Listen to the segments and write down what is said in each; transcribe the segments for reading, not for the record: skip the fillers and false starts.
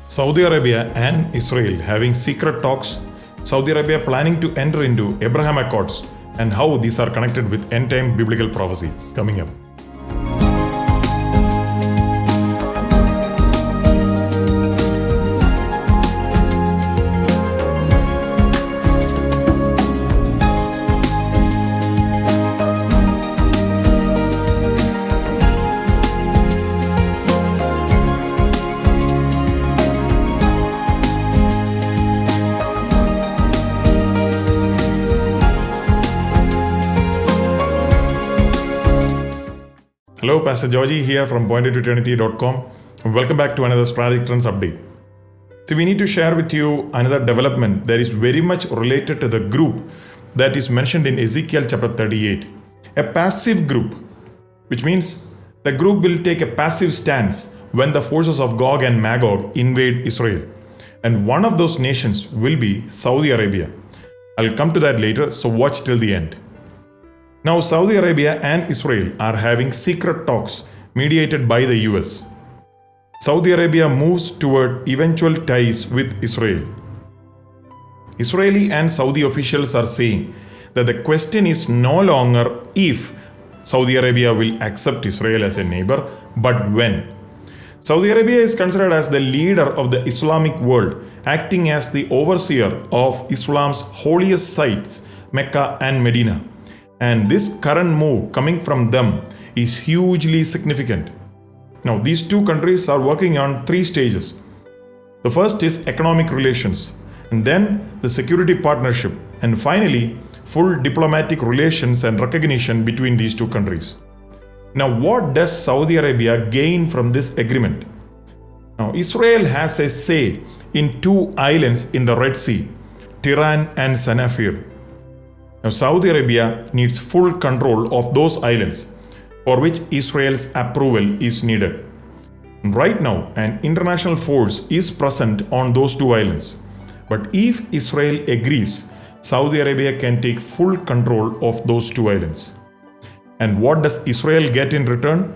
Saudi Arabia and Israel having secret talks, Saudi Arabia planning to enter into Abraham Accords, and how these are connected with end-time biblical prophecy coming up. Hello, Pastor Georgy here from pointedtoeternity.com, and welcome back to another Strategic Trends update. So we need to share with you another development that is very much related to the group that is mentioned in Ezekiel chapter 38. A passive group, which means the group will take a passive stance when the forces of Gog and Magog invade Israel. And one of those nations will be Saudi Arabia. I'll come to that later, so watch till the end. Now, Saudi Arabia and Israel are having secret talks mediated by the US. Saudi Arabia moves toward eventual ties with Israel. Israeli and Saudi officials are saying that the question is no longer if Saudi Arabia will accept Israel as a neighbor, but when. Saudi Arabia is considered as the leader of the Islamic world, acting as the overseer of Islam's holiest sites, Mecca and Medina. And this current move coming from them is hugely significant. Now, these two countries are working on three stages. The first is economic relations, and then the security partnership, and finally, full diplomatic relations and recognition between these two countries. Now, what does Saudi Arabia gain from this agreement? Now, Israel has a say in two islands in the Red Sea, Tiran and Sanafir. Now, Saudi Arabia needs full control of those islands, for which Israel's approval is needed. Right now, an international force is present on those two islands. But if Israel agrees, Saudi Arabia can take full control of those two islands. And what does Israel get in return?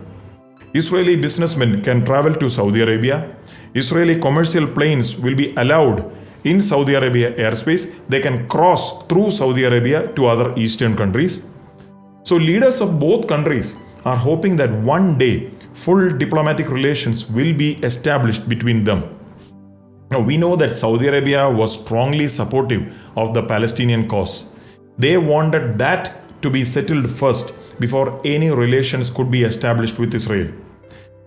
Israeli businessmen can travel to Saudi Arabia. Israeli commercial planes will be allowed in Saudi Arabia airspace. They can cross through Saudi Arabia to other eastern countries. So leaders of both countries are hoping that one day full diplomatic relations will be established between them. Now, we know that Saudi Arabia was strongly supportive of the Palestinian cause. They wanted that to be settled first before any relations could be established with Israel.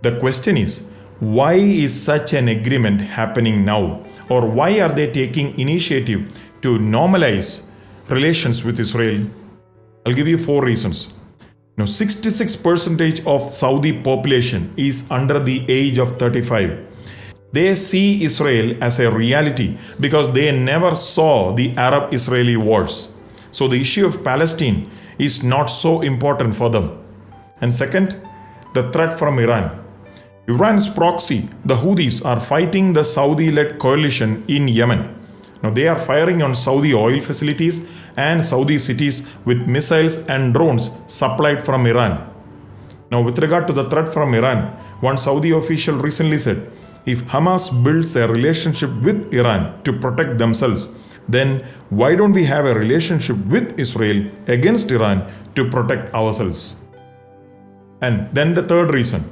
The question is, why is such an agreement happening now? Or why are they taking initiative to normalize relations with Israel? I'll give you 4 reasons. Now, 66% of Saudi population is under the age of 35. They see Israel as a reality because they never saw the Arab-Israeli wars. So the issue of Palestine is not so important for them. And second, the threat from Iran. Iran's proxy, the Houthis, are fighting the Saudi-led coalition in Yemen. Now, they are firing on Saudi oil facilities and Saudi cities with missiles and drones supplied from Iran. Now, with regard to the threat from Iran, one Saudi official recently said, if Hamas builds a relationship with Iran to protect themselves, then why don't we have a relationship with Israel against Iran to protect ourselves? And then the third reason.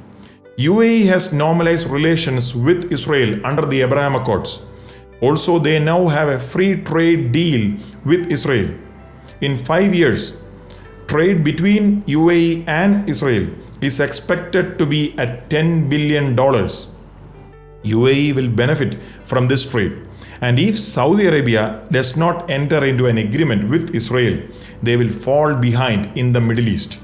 UAE has normalized relations with Israel under the Abraham Accords. Also, they now have a free trade deal with Israel. In 5 years, trade between UAE and Israel is expected to be at $10 billion. UAE will benefit from this trade. And if Saudi Arabia does not enter into an agreement with Israel, they will fall behind in the Middle East.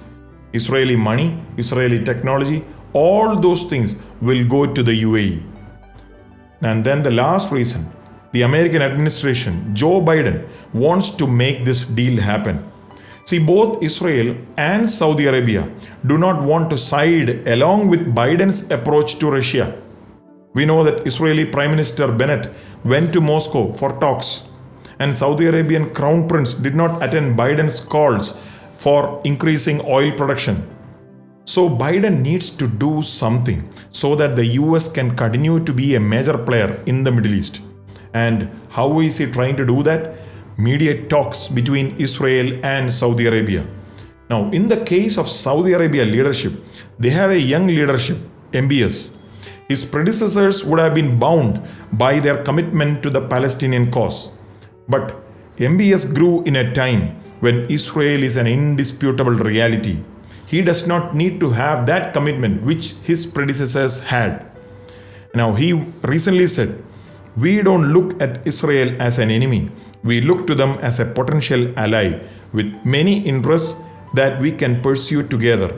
Israeli money, Israeli technology, all those things will go to the UAE. And then the last reason, the American administration, Joe Biden, wants to make this deal happen. See, both Israel and Saudi Arabia do not want to side along with Biden's approach to Russia. We know that Israeli Prime Minister Bennett went to Moscow for talks, and Saudi Arabian Crown Prince did not attend Biden's calls for increasing oil production. So Biden needs to do something so that the US can continue to be a major player in the Middle East. And how is he trying to do that? Mediate talks between Israel and Saudi Arabia. Now, in the case of Saudi Arabia leadership, they have a young leadership, MBS. His predecessors would have been bound by their commitment to the Palestinian cause. But MBS grew in a time when Israel is an indisputable reality. He does not need to have that commitment which his predecessors had. Now, he recently said, "We don't look at Israel as an enemy. We look to them as a potential ally with many interests that we can pursue together.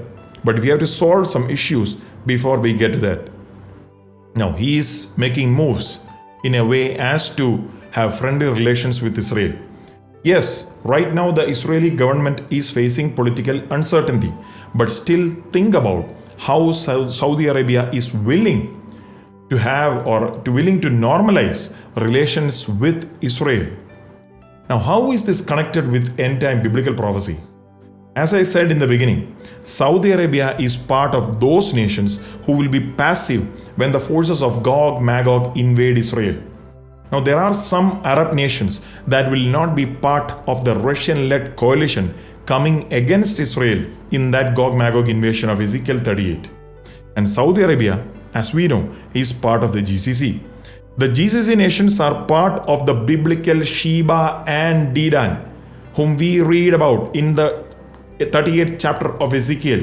But we have to solve some issues before we get to that." Now, he is making moves in a way as to have friendly relations with Israel. Yes, right now the Israeli government is facing political uncertainty, but still think about how Saudi Arabia is willing to have or willing to normalize relations with Israel. Now, how is this connected with end-time biblical prophecy? As I said in the beginning, Saudi Arabia is part of those nations who will be passive when the forces of Gog Magog invade Israel. Now, there are some Arab nations that will not be part of the Russian-led coalition coming against Israel in that Gog Magog invasion of Ezekiel 38. And Saudi Arabia, as we know, is part of the GCC. The GCC nations are part of the biblical Sheba and Dedan, whom we read about in the 38th chapter of Ezekiel.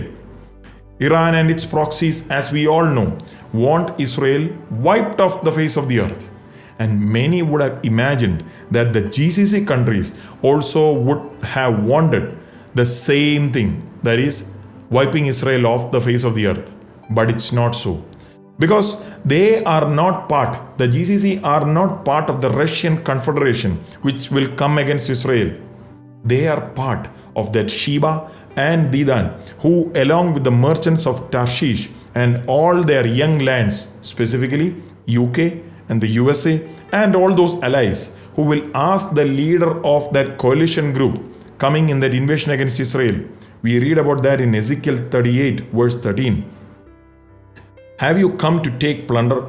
Iran and its proxies, as we all know, want Israel wiped off the face of the earth. And many would have imagined that the GCC countries also would have wanted the same thing, that is, wiping Israel off the face of the earth. But it's not so. Because they are not part, the GCC are not part of the Russian Confederation which will come against Israel. They are part of that Sheba and Dedan, who along with the merchants of Tarshish and all their young lands, specifically UK and the USA and all those allies, who will ask the leader of that coalition group coming in that invasion against Israel. We read about that in Ezekiel 38 verse 13. "Have you come to take plunder?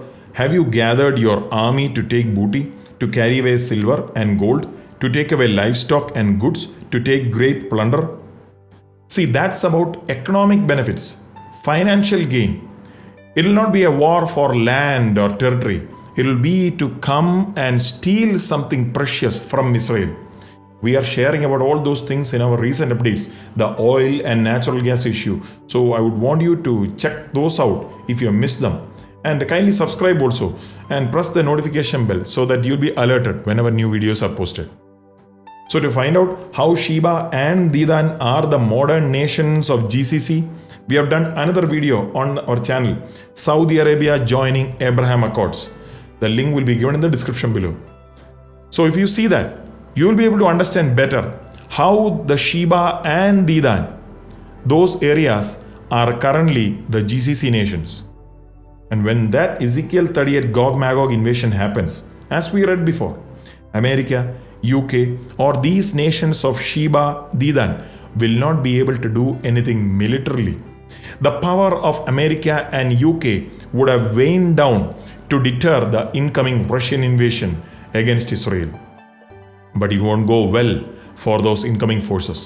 Have you gathered your army to take booty, to carry away silver and gold, to take away livestock and goods, to take great plunder?" See, that's about economic benefits, financial gain. It will not be a war for land or territory. It will be to come and steal something precious from Israel. We are sharing about all those things in our recent updates, the oil and natural gas issue. So I would want you to check those out if you missed them. And kindly subscribe also and press the notification bell so that you'll be alerted whenever new videos are posted. So to find out how Sheba and Dedan are the modern nations of GCC, we have done another video on our channel, Saudi Arabia joining Abraham Accords. The link will be given in the description below. So if you see that, you will be able to understand better how the Sheba and Dedan, those areas are currently the GCC nations. And when that Ezekiel 38 Gog Magog invasion happens, as we read before, America, UK or these nations of Sheba, Dedan will not be able to do anything militarily. The power of America and UK would have waned down to deter the incoming Russian invasion against Israel. But it won't go well for those incoming forces.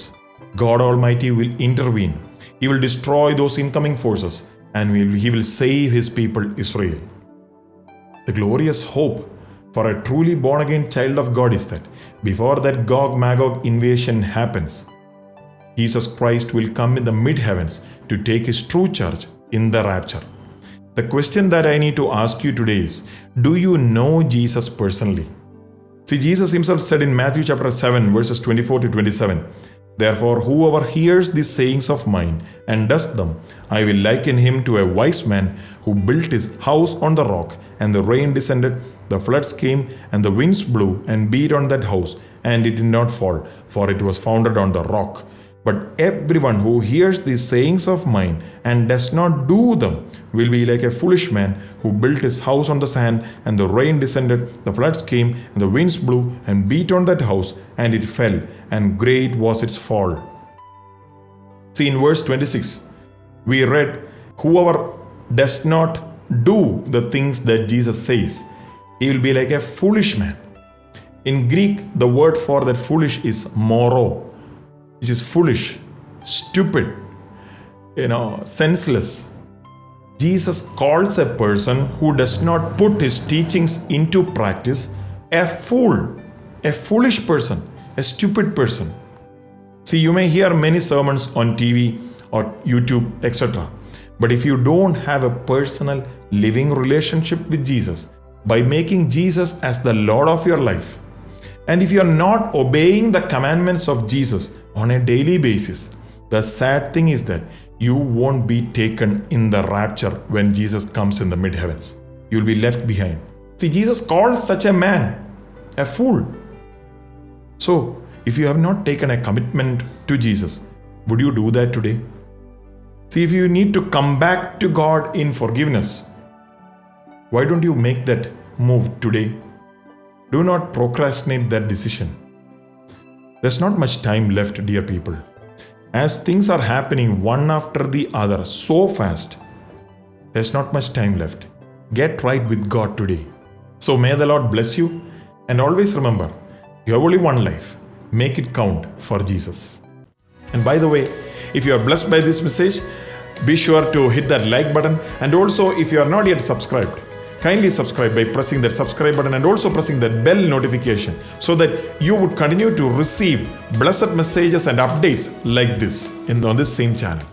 God Almighty will intervene. He will destroy those incoming forces and He will save His people Israel. The glorious hope for a truly born-again child of God is that before that Gog Magog invasion happens, Jesus Christ will come in the mid-heavens to take His true church in the rapture. The question that I need to ask you today is, do you know Jesus personally? See, Jesus Himself said in Matthew chapter 7 verses 24 to 27, "Therefore whoever hears these sayings of mine and does them, I will liken him to a wise man who built his house on the rock, and the rain descended, the floods came, and the winds blew and beat on that house, and it did not fall, for it was founded on the rock. But everyone who hears these sayings of mine and does not do them will be like a foolish man who built his house on the sand, and the rain descended, the floods came, and the winds blew and beat on that house, and it fell, and great was its fall." See, in verse 26, We read, whoever does not do the things that Jesus says, he will be like a foolish man. In Greek, the word for that foolish is moro, which is foolish, stupid, senseless. Jesus calls a person who does not put his teachings into practice a fool, a foolish person, a stupid person. See, you may hear many sermons on TV or YouTube, etc. But if you don't have a personal living relationship with Jesus, by making Jesus as the Lord of your life, and if you are not obeying the commandments of Jesus on a daily basis, the sad thing is that you won't be taken in the rapture when Jesus comes in the mid-heavens. You'll be left behind. See, Jesus calls such a man a fool. So, if you have not taken a commitment to Jesus, would you do that today? See, if you need to come back to God in forgiveness, why don't you make that move today? Do not procrastinate that decision. There's not much time left, dear people. As things are happening one after the other so fast, there's not much time left. Get right with God today. So may the Lord bless you, and always remember, you have only one life. Make it count for Jesus. And by the way, if you are blessed by this message, be sure to hit that like button. And also, if you are not yet subscribed, kindly subscribe by pressing that subscribe button and also pressing that bell notification so that you would continue to receive blessed messages and updates like this on this same channel.